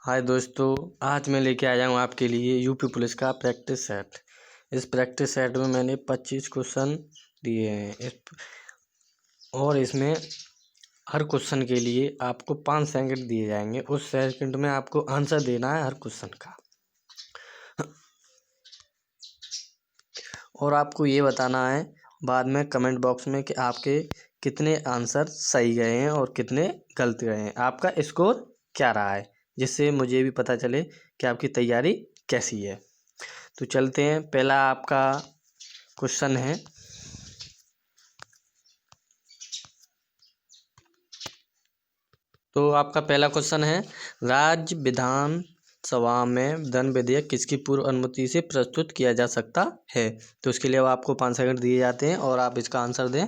हाय दोस्तों, आज मैं लेके आया हूँ आपके लिए यूपी पुलिस का प्रैक्टिस सेट। इस प्रैक्टिस सेट में मैंने 25 क्वेश्चन दिए हैं और इसमें हर क्वेश्चन के लिए आपको 5 सेकंड दिए जाएंगे। उस सेकंड में आपको आंसर देना है हर क्वेश्चन का और आपको ये बताना है बाद में कमेंट बॉक्स में कि आपके कितने आंसर सही गए हैं और कितने गलत गए हैं, आपका स्कोर क्या रहा है, जिससे मुझे भी पता चले कि आपकी तैयारी कैसी है। तो चलते हैं। पहला आपका क्वेश्चन है, तो आपका पहला क्वेश्चन है, राज्य विधानसभा में धन विधेयक किसकी पूर्व अनुमति से प्रस्तुत किया जा सकता है। तो इसके लिए आपको 5 सेकंड दिए जाते हैं और आप इसका आंसर दें।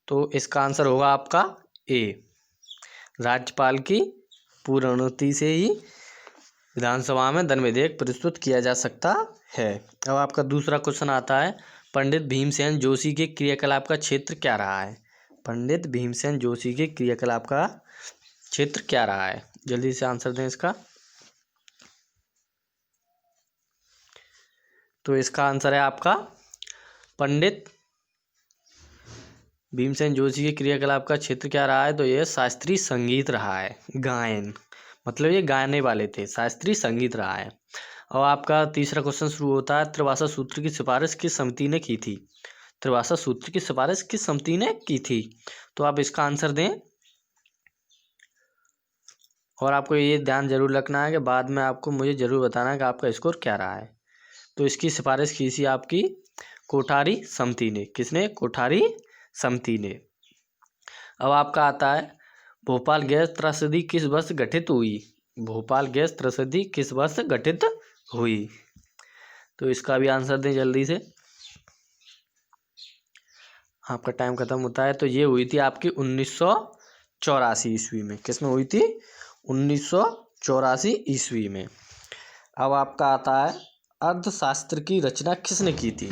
तो इसका आंसर होगा आपका ए, राज्यपाल की पूर्व अनुमति से ही विधानसभा में धन विधेयक प्रस्तुत किया जा सकता है। अब आपका दूसरा क्वेश्चन आता है, पंडित भीमसेन जोशी के क्रियाकलाप का क्षेत्र क्या रहा है। पंडित भीमसेन जोशी के क्रियाकलाप का क्षेत्र क्या रहा है, जल्दी से आंसर दें इसका। तो इसका आंसर है आपका पंडित भीमसेन जोशी के क्रियाकलाप का क्षेत्र क्या रहा है, तो यह शास्त्रीय संगीत रहा है। गायन मतलब ये गाने वाले थे, शास्त्रीय संगीत रहा है। और आपका तीसरा क्वेश्चन शुरू होता है, त्रिभाषा सूत्र की सिफारिश किस समिति ने की थी। त्रिभाषा सूत्र की सिफारिश किस समिति ने की थी, तो आप इसका आंसर दें। और आपको ये ध्यान जरूर रखना है कि बाद में आपको मुझे जरूर बताना है कि आपका स्कोर क्या रहा है। तो इसकी सिफारिश की थी आपकी कोठारी समिति ने। किसने? कोठारी समिति ने। अब आपका आता है, भोपाल गैस त्रस्ती किस वर्ष गठित हुई। भोपाल गैस त्रस्ती किस वर्ष गठित हुई, तो इसका भी आंसर दें जल्दी से, आपका टाइम खत्म होता है। तो ये हुई थी आपकी 1984 ईस्वी में। किस में हुई थी? 1984 ईस्वी में। अब आपका आता है, अर्थशास्त्र की रचना किसने की थी।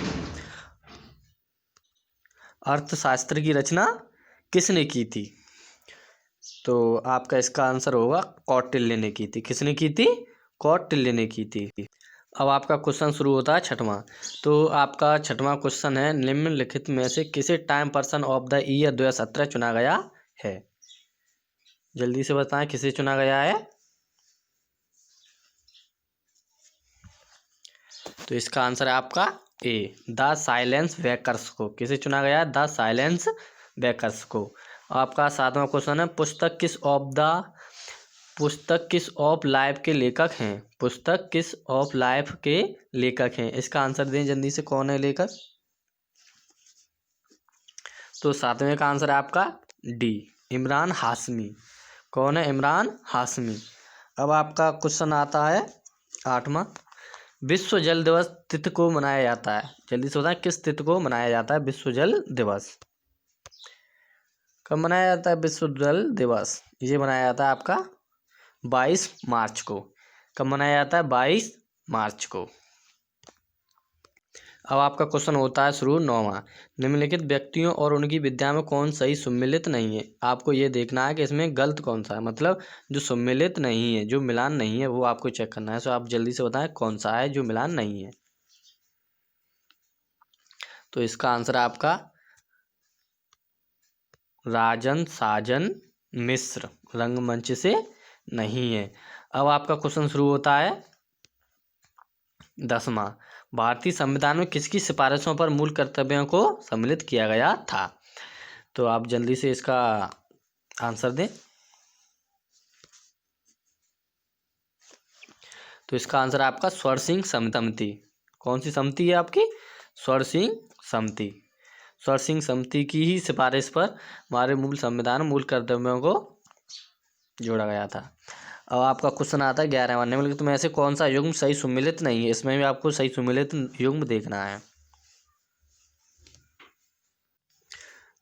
अर्थशास्त्र की रचना किसने की थी, तो आपका इसका आंसर होगा कौटिल्य ने की थी। किसने की थी? कौटिल्य ने की थी। अब आपका क्वेश्चन शुरू होता है छठवां। तो आपका छठवां क्वेश्चन है, निम्नलिखित में से किसे time person of the year 2017 चुना गया है। जल्दी से बताएं किसे चुना गया है। तो इसका आंसर है आपका ए, द साइलेंस वेकर्स को। किसे चुना गया है? द साइलेंस वेकर्स को। आपका सातवां क्वेश्चन है, पुस्तक किस ऑफ लाइफ के लेखक हैं। पुस्तक किस ऑफ लाइफ के लेखक हैं, इसका आंसर दें जल्दी से, कौन है लेखक। तो सातवें का आंसर है आपका डी, इमरान हाशमी। कौन है? इमरान हाशमी। अब आपका क्वेश्चन आता है आठवां, विश्व जल दिवस तिथि को मनाया जाता है। जल्दी से बताएं किस तिथि को मनाया जाता है विश्व जल दिवस। कब मनाया जाता है विश्व जल दिवस? ये मनाया जाता है आपका 22 मार्च को। कब मनाया जाता है? 22 मार्च को। अब आपका क्वेश्चन होता है शुरू नौवां, निम्नलिखित व्यक्तियों और उनकी विद्या में कौन सही सम्मिलित नहीं है। आपको ये देखना है कि इसमें गलत कौन सा है, मतलब जो सम्मिलित नहीं है, जो मिलान नहीं है, वो आपको चेक करना है। तो आप जल्दी से बताएं कौन सा है जो मिलान नहीं है। तो इसका आंसर आपका राजन साजन मिश्र रंगमंच से नहीं है। अब आपका क्वेश्चन शुरू होता है 10वां, भारतीय संविधान में किसकी सिफारिशों पर मूल कर्तव्यों को सम्मिलित किया गया था। तो आप जल्दी से इसका आंसर दें। तो इसका आंसर आपका स्वर सिंह समिति। कौन सी समिति है आपकी? स्वर सिंह समिति। स्वर सिंह समिति की ही सिफारिश पर हमारे मूल संविधान मूल कर्तव्यों को जोड़ा गया था। अब आपका क्वेश्चन आता है 11वां, निम्नलिखित में ऐसे कौन सा युग्म सही सुमेलित नहीं है। इसमें भी आपको सही सुमेलित युग्म देखना है।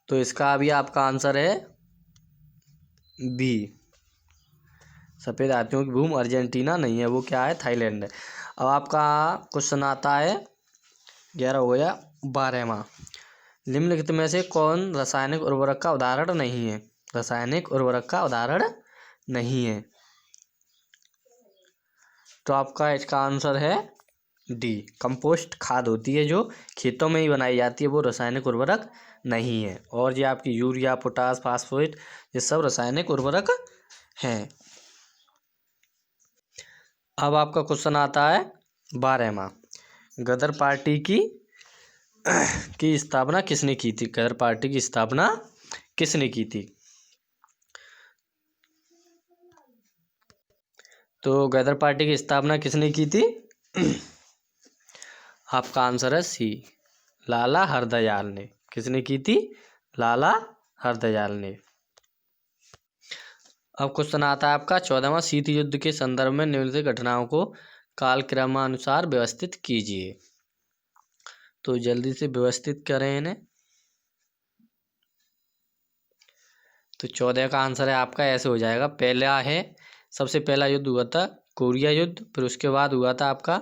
तो इसका भी आपका आंसर है बी, सफ़ेद हाथियों की भूमि अर्जेंटीना नहीं है, वो क्या है? थाईलैंड है। अब आपका क्वेश्चन आता है 11 हो गया 12वां, निम्नलिखित में से कौन रासायनिक उर्वरक का उदाहरण नहीं है? रासायनिक उर्वरक का उदाहरण नहीं है, तो आपका इसका आंसर है डी। कंपोस्ट खाद होती है जो खेतों में ही बनाई जाती है, वो रासायनिक उर्वरक नहीं है। और ये आपकी यूरिया, पोटास, फास्फोरेट, ये सब रासायनिक उर्वरक हैं। अब आपका क्वेश्चन आता है 12वां। गदर पार्टी की स्थापना किसने की थी? गदर पार्टी की स्थापना किसने की थी? तो गदर पार्टी की स्थापना किसने की थी? आपका आंसर है सी, लाला हरदयाल ने। किसने की थी? लाला हरदयाल ने। अब क्वेश्चन आता है आपका 14वां। शीत युद्ध के संदर्भ में निम्नलिखित घटनाओं को कालक्रमानुसार व्यवस्थित कीजिए। तो जल्दी से व्यवस्थित करें इन्हें। तो 14 का आंसर है आपका ऐसे हो जाएगा। पहला है, सबसे पहला युद्ध हुआ था कोरिया युद्ध, फिर उसके बाद हुआ था आपका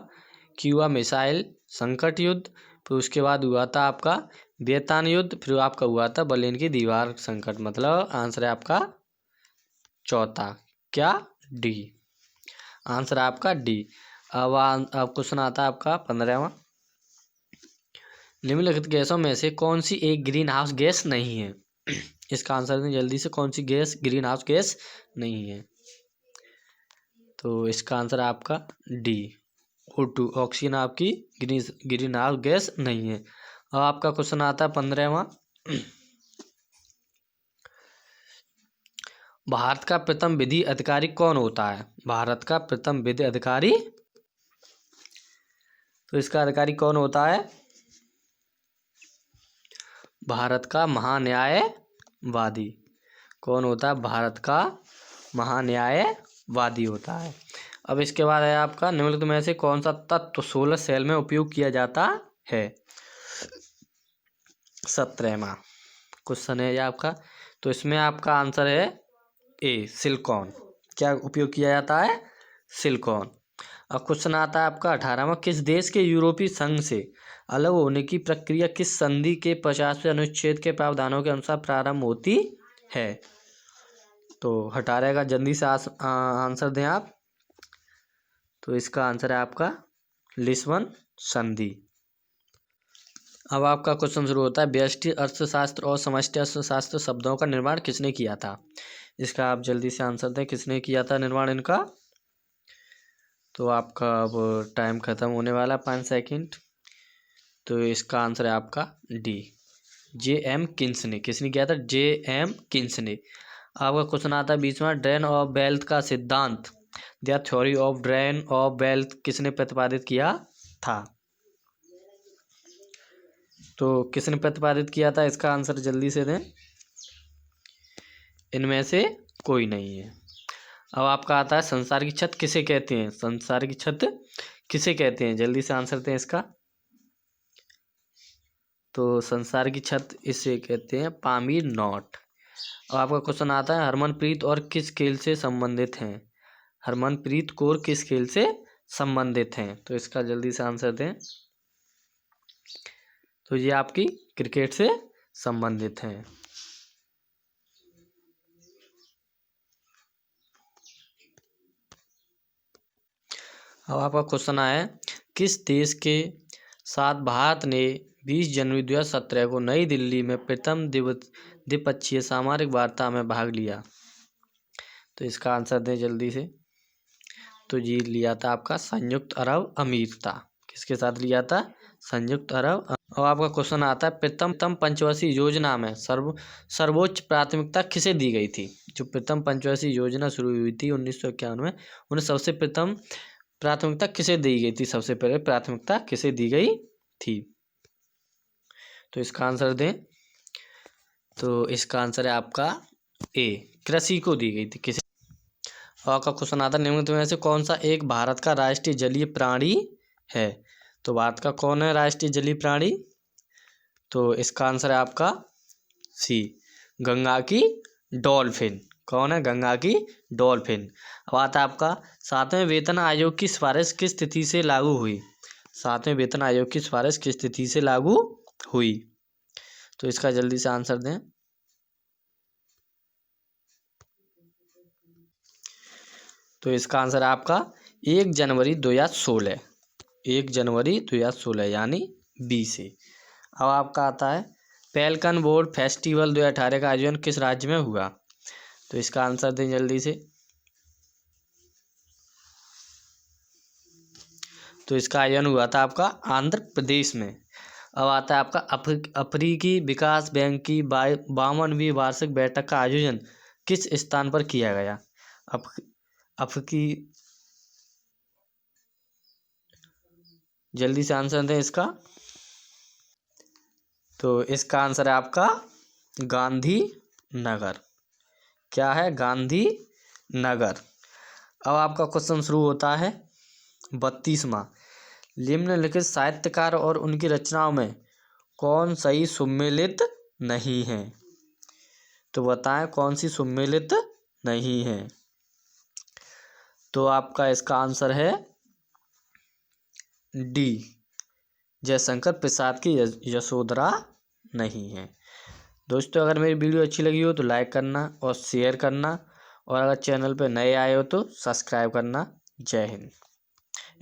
क्यूबा मिसाइल संकट युद्ध, फिर उसके बाद हुआ था आपका वियतनाम युद्ध, फिर आपका हुआ था बर्लिन की दीवार संकट। मतलब आंसर है आपका चौथा, क्या? डी। आंसर है आपका डी। अब क्वेश्चन आता है आपका 15वां। निम्नलिखित गैसों में से कौन सी एक ग्रीन हाउस गैस नहीं है? इसका आंसर दें जल्दी से। कौन सी गैस ग्रीन हाउस गैस नहीं है? तो इसका आंसर है आपका डी, O2। ऑक्सीजन आपकी ग्रीन हाउस गैस नहीं है। अब आपका क्वेश्चन आता है 15वां। भारत का प्रथम विधि अधिकारी कौन होता है? भारत का प्रथम विधि अधिकारी, तो इसका अधिकारी कौन होता है? भारत का महान्यायवादी। कौन होता है? भारत का महान्यायवादी होता है। अब इसके बाद है आपका निम्नलिखित में से कौन सा तत्व सोलर सेल में उपयोग किया जाता है? 17वां क्वेश्चन है ये आपका। तो इसमें आपका आंसर है ए, सिलिकॉन। क्या उपयोग किया जाता है? सिलिकॉन। अब क्वेश्चन आता है आपका 18वां। किस देश के यूरोपीय संघ से अलग होने की प्रक्रिया किस संधि के 50वें अनुच्छेद के प्रावधानों के अनुसार प्रारंभ होती है? तो 18 का जल्दी से आंसर दें आप। तो इसका आंसर है आपका लिस्बन संधि। अब आपका क्वेश्चन शुरू होता है। व्यष्टि अर्थशास्त्र और समष्टि अर्थशास्त्र शब्दों का निर्माण किसने किया था? इसका आप जल्दी से आंसर दें। किसने किया था निर्माण इनका? तो आपका अब टाइम खत्म होने वाला, 5 सेकंड। तो इसका आंसर है आपका डी, J.M. किन्स ने। किसने किया था? J.M. किन्स ने। आपका क्वेश्चन आता है 20वां। ड्रेन ऑफ वेल्थ का सिद्धांत, the theory of drain of wealth किसने प्रतिपादित किया था? तो किसने प्रतिपादित किया था? इसका आंसर जल्दी से दें। इनमें से कोई नहीं है। अब आपका आता है संसार की छत किसे कहते हैं? संसार की छत किसे कहते हैं? जल्दी से आंसर दें इसका। तो संसार की छत इसे कहते हैं पामीर नॉट। अब आपका क्वेश्चन आता है हरमनप्रीत और किस खेल से संबंधित हैं? हरमनप्रीत कौर किस खेल से संबंधित हैं? तो इसका जल्दी से आंसर दें। तो ये आपकी क्रिकेट से संबंधित हैं। अब आपका क्वेश्चन आया किस देश के साथ भारत ने 20 जनवरी 2017 को नई दिल्ली में प्रथम द्विपक्षीय सामरिक वार्ता में भाग लिया? तो इसका आंसर दें जल्दी से। तो जी लिया था आपका संयुक्त अरब अमीरात। किसके साथ लिया था? संयुक्त अरब। अब आपका क्वेश्चन आता है प्रथम पंचवर्षीय योजना में सर्वोच्च प्राथमिकता किसे दी गई थी? जो प्रथम पंचवर्षीय योजना शुरू हुई थी 1951 में, उन्हें सबसे प्रथम प्राथमिकता किसे दी गई थी? सबसे पहले प्राथमिकता किसे दी गई थी? तो इसका आंसर दें। तो इसका आंसर है आपका ए, कृषि को दी गई थी। किसे? आपका क्वेश्चन आता है निम्नलिखित में से कौन सा एक भारत का राष्ट्रीय जलीय प्राणी है? तो भारत का कौन है राष्ट्रीय जलीय प्राणी? तो इसका आंसर है आपका सी, गंगा की डॉल्फिन। कौन है? गंगा की डॉल्फिन। अब आता है आपका 7वें वेतन आयोग की सिफारिश किस तिथि से लागू हुई? 7वें वेतन आयोग की सिफारिश किस तिथि से लागू हुई? तो इसका जल्दी से आंसर दें। तो इसका आंसर है आपका 1 जनवरी 2016। 1 जनवरी 2016 यानी बी से। अब आपका आता है पेलकन बोर्ड फेस्टिवल 2018 का आयोजन किस राज्य में हुआ? तो इसका आंसर दें जल्दी से। तो इसका आयोजन हुआ था आपका आंध्र प्रदेश में। अब आता है आपका अफ्रीकी विकास बैंक की 52वीं वार्षिक बैठक का आयोजन किस स्थान पर किया गया? अफ्रीकी, जल्दी से आंसर दें इसका। तो इसका आंसर है आपका गांधी नगर। क्या है? गांधी नगर। अब आपका क्वेश्चन शुरू होता है 32वां। निम्नलिखित साहित्यकार और उनकी रचनाओं में कौन सही सम्मिलित नहीं है? तो बताएं कौन सी सम्मिलित नहीं है। तो आपका इसका आंसर है डी, जयशंकर प्रसाद की यशोधरा नहीं है। दोस्तों अगर मेरी वीडियो अच्छी लगी हो तो लाइक करना और शेयर करना, और अगर चैनल पर नए आए हो तो सब्सक्राइब करना। जय हिंद।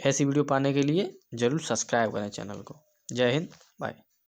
ऐसी वीडियो पाने के लिए ज़रूर सब्सक्राइब करें चैनल को। जय हिंद, बाय।